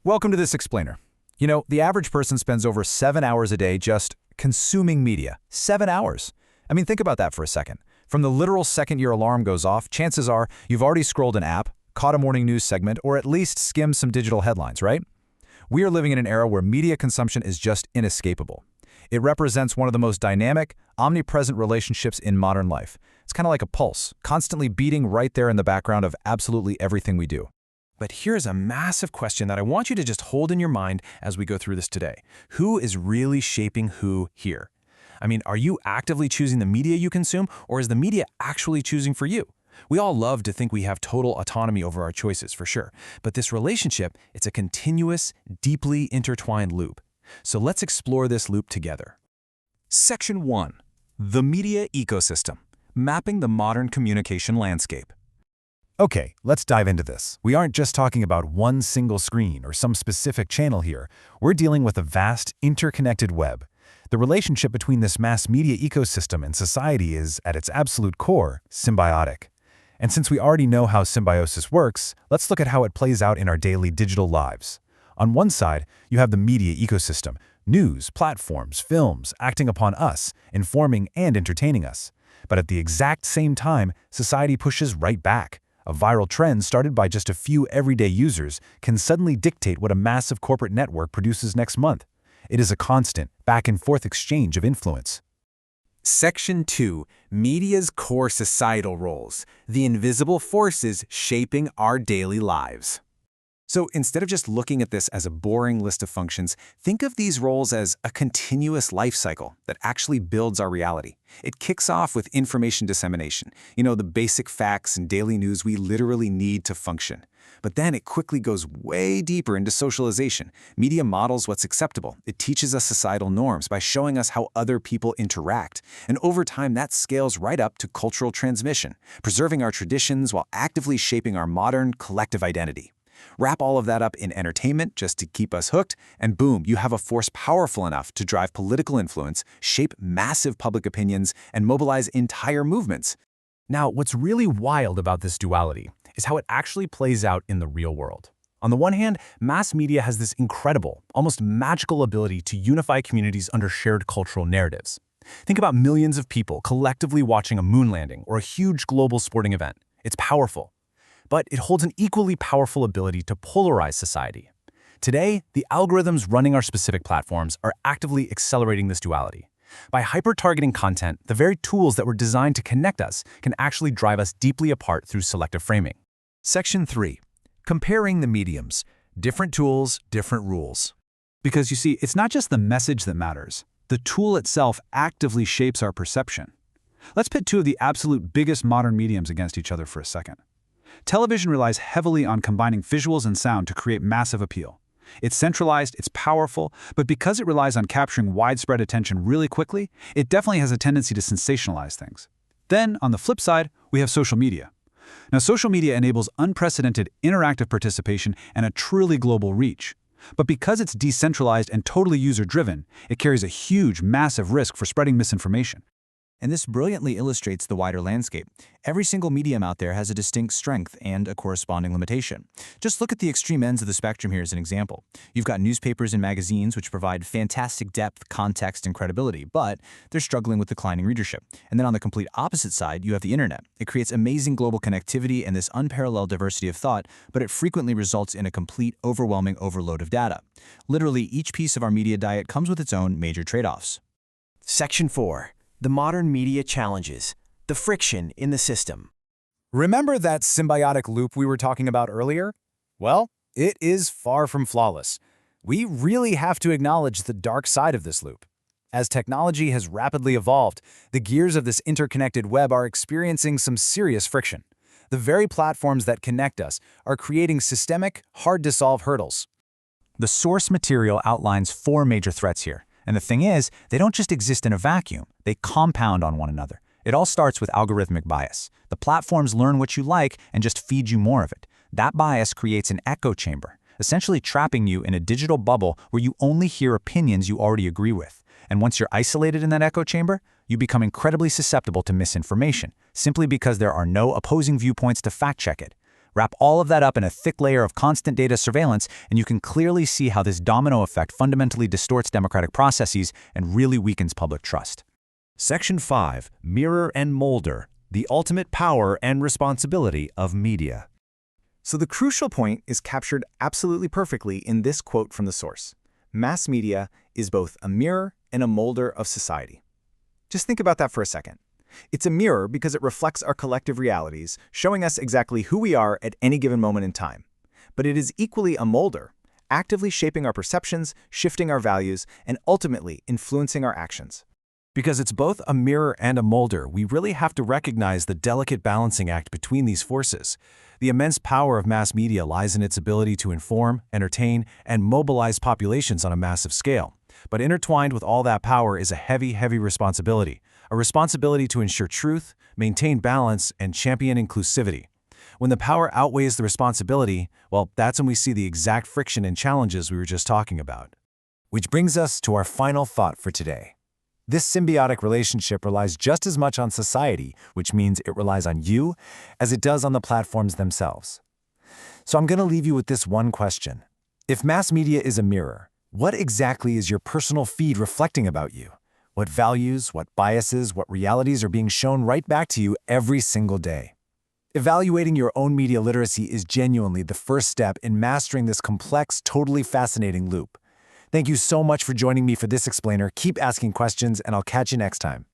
Welcome to this explainer. You know, the average person spends over 7 hours a day just consuming media. 7 hours. I mean, think about that for a second. From the literal second your alarm goes off, chances are you've already scrolled an app, caught a morning news segment, or at least skimmed some digital headlines, right? We are living in an era where media consumption is just inescapable. It represents one of the most dynamic, omnipresent relationships in modern life. It's kind of like a pulse, constantly beating right there in the background of absolutely everything we do. But here's a massive question that I want you to just hold in your mind as we go through this today. Who is really shaping who here? I mean, are you actively choosing the media you consume, or is the media actually choosing for you? We all love to think we have total autonomy over our choices, for sure. But this relationship, it's a continuous, deeply intertwined loop. So let's explore this loop together. Section 1. The media ecosystem. Mapping the modern communication landscape. Okay, let's dive into this. We aren't just talking about one single screen or some specific channel here. We're dealing with a vast, interconnected web. The relationship between this mass media ecosystem and society is, at its absolute core, symbiotic. And since we already know how symbiosis works, let's look at how it plays out in our daily digital lives. On one side, you have the media ecosystem, news, platforms, films, acting upon us, informing and entertaining us. But at the exact same time, society pushes right back. A viral trend started by just a few everyday users can suddenly dictate what a massive corporate network produces next month. It is a constant, back-and-forth exchange of influence. Section 2. Media's core societal roles. The invisible forces shaping our daily lives. So instead of just looking at this as a boring list of functions, think of these roles as a continuous life cycle that actually builds our reality. It kicks off with information dissemination, the basic facts and daily news we literally need to function. But then it quickly goes way deeper into socialization. Media models what's acceptable. It teaches us societal norms by showing us how other people interact. And over time, that scales right up to cultural transmission, preserving our traditions while actively shaping our modern collective identity. Wrap all of that up in entertainment just to keep us hooked, and boom, you have a force powerful enough to drive political influence, shape massive public opinions, and mobilize entire movements. Now, what's really wild about this duality is how it actually plays out in the real world. On the one hand, mass media has this incredible, almost magical ability to unify communities under shared cultural narratives. Think about millions of people collectively watching a moon landing or a huge global sporting event. It's powerful. But it holds an equally powerful ability to polarize society. Today, the algorithms running our specific platforms are actively accelerating this duality. By hyper-targeting content, the very tools that were designed to connect us can actually drive us deeply apart through selective framing. Section 3. Comparing the mediums. Different tools, different rules. Because you see, it's not just the message that matters. The tool itself actively shapes our perception. Let's pit two of the absolute biggest modern mediums against each other for a second. Television relies heavily on combining visuals and sound to create massive appeal. It's centralized, it's powerful, but because it relies on capturing widespread attention really quickly, it definitely has a tendency to sensationalize things. Then, on the flip side, we have social media. Now, social media enables unprecedented interactive participation and a truly global reach. But because it's decentralized and totally user-driven, it carries a huge, massive risk for spreading misinformation. And this brilliantly illustrates the wider landscape. Every single medium out there has a distinct strength and a corresponding limitation. Just look at the extreme ends of the spectrum here as an example. You've got newspapers and magazines which provide fantastic depth, context, and credibility, but they're struggling with declining readership. And then on the complete opposite side, you have the internet. It creates amazing global connectivity and this unparalleled diversity of thought, but it frequently results in a complete, overwhelming overload of data. Literally, each piece of our media diet comes with its own major trade-offs. Section 4. The modern media challenges, the friction in the system. Remember that symbiotic loop we were talking about earlier? Well, it is far from flawless. We really have to acknowledge the dark side of this loop. As technology has rapidly evolved, the gears of this interconnected web are experiencing some serious friction. The very platforms that connect us are creating systemic, hard-to-solve hurdles. The source material outlines 4 major threats here. And the thing is, they don't just exist in a vacuum, they compound on one another. It all starts with algorithmic bias. The platforms learn what you like and just feed you more of it. That bias creates an echo chamber, essentially trapping you in a digital bubble where you only hear opinions you already agree with. And once you're isolated in that echo chamber, you become incredibly susceptible to misinformation, simply because there are no opposing viewpoints to fact-check it. Wrap all of that up in a thick layer of constant data surveillance, and you can clearly see how this domino effect fundamentally distorts democratic processes and really weakens public trust. Section 5. Mirror and molder. The ultimate power and responsibility of media. So the crucial point is captured absolutely perfectly in this quote from the source. Mass media is both a mirror and a molder of society. Just think about that for a second. It's a mirror because it reflects our collective realities, showing us exactly who we are at any given moment in time. But it is equally a molder, actively shaping our perceptions, shifting our values, and ultimately influencing our actions. Because it's both a mirror and a molder, we really have to recognize the delicate balancing act between these forces. The immense power of mass media lies in its ability to inform, entertain, and mobilize populations on a massive scale. But intertwined with all that power is a heavy, heavy responsibility. A responsibility to ensure truth, maintain balance, and champion inclusivity. When the power outweighs the responsibility, well, that's when we see the exact friction and challenges we were just talking about. Which brings us to our final thought for today. This symbiotic relationship relies just as much on society, which means it relies on you, as it does on the platforms themselves. So I'm going to leave you with this one question. If mass media is a mirror, what exactly is your personal feed reflecting about you? What values, what biases, what realities are being shown right back to you every single day? Evaluating your own media literacy is genuinely the first step in mastering this complex, totally fascinating loop. Thank you so much for joining me for this explainer. Keep asking questions, and I'll catch you next time.